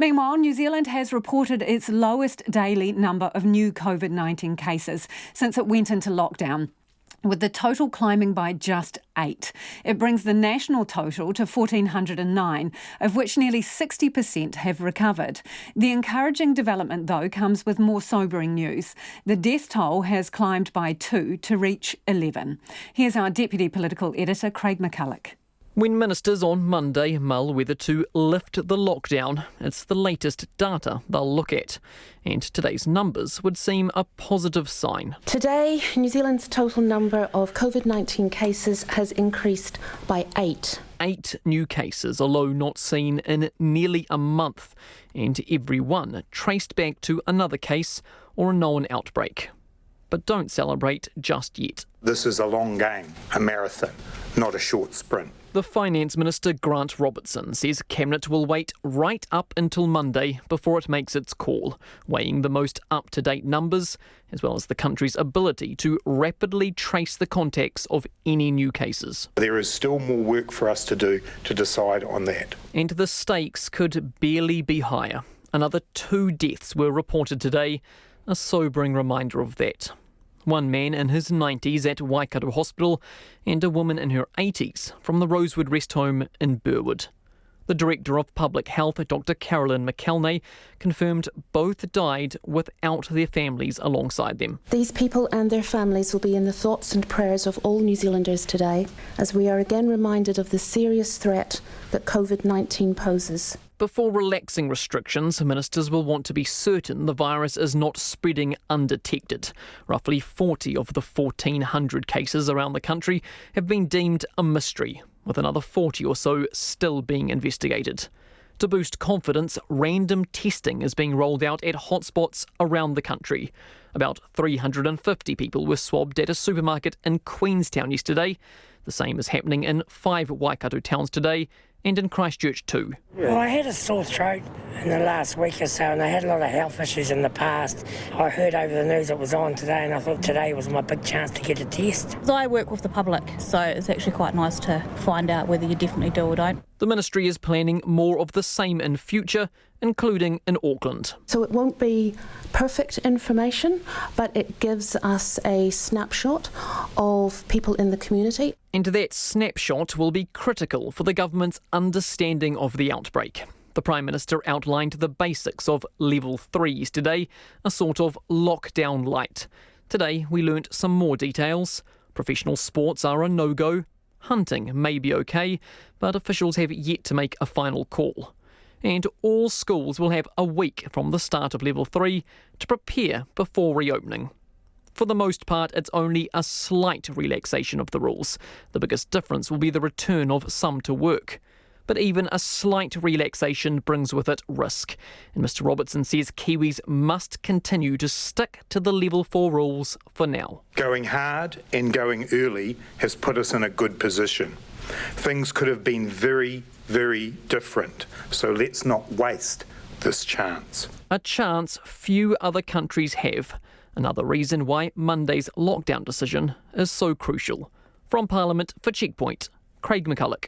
Meanwhile, New Zealand has reported its lowest daily number of new COVID-19 cases since it went into lockdown, with the total climbing by just 8. It brings the national total to 1,409, of which nearly 60% have recovered. The encouraging development, though, comes with more sobering news. The death toll has climbed by 2 to reach 11. Here's our Deputy Political Editor, Craig McCulloch. When ministers on Monday mull whether to lift the lockdown, it's the latest data they'll look at. And today's numbers would seem a positive sign. Today, New Zealand's total number of COVID-19 cases has increased by 8. 8 new cases, a low not seen in nearly a month, and every one traced back to another case or a known outbreak. But don't celebrate just yet. This is a long game, a marathon, not a short sprint. The Finance Minister, Grant Robertson, says Cabinet will wait right up until Monday before it makes its call, weighing the most up-to-date numbers, as well as the country's ability to rapidly trace the contacts of any new cases. There is still more work for us to do to decide on that. And the stakes could barely be higher. Another 2 deaths were reported today, a sobering reminder of that. One man in his 90s at Waikato Hospital and a woman in her 80s from the Rosewood Rest Home in Burwood. The Director of Public Health, Dr Carolyn McKelney, confirmed both died without their families alongside them. These people and their families will be in the thoughts and prayers of all New Zealanders today, as we are again reminded of the serious threat that COVID-19 poses. Before relaxing restrictions, ministers will want to be certain the virus is not spreading undetected. Roughly 40 of the 1,400 cases around the country have been deemed a mystery, with another 40 or so still being investigated. To boost confidence, random testing is being rolled out at hotspots around the country. About 350 people were swabbed at a supermarket in Queenstown yesterday. The same is happening in 5 Waikato towns today and in Christchurch too. Well, I had a sore throat in the last week or so, and I had a lot of health issues in the past. I heard over the news it was on today, and I thought today was my big chance to get a test. I work with the public, so it's actually quite nice to find out whether you definitely do or don't. The ministry is planning more of the same in future, including in Auckland. So it won't be perfect information, but it gives us a snapshot of people in the community. And that snapshot will be critical for the government's understanding of the outbreak. The Prime Minister outlined the basics of Level 3 yesterday, a sort of lockdown light. Today we learnt some more details. Professional sports are a no-go. Hunting may be okay, but officials have yet to make a final call. And all schools will have a week from the start of Level 3 to prepare before reopening. For the most part, it's only a slight relaxation of the rules. The biggest difference will be the return of some to work. But even a slight relaxation brings with it risk. And Mr Robertson says Kiwis must continue to stick to the Level 4 rules for now. Going hard and going early has put us in a good position. Things could have been very, very different, so let's not waste this chance. A chance few other countries have. Another reason why Monday's lockdown decision is so crucial. From Parliament for Checkpoint, Craig McCulloch.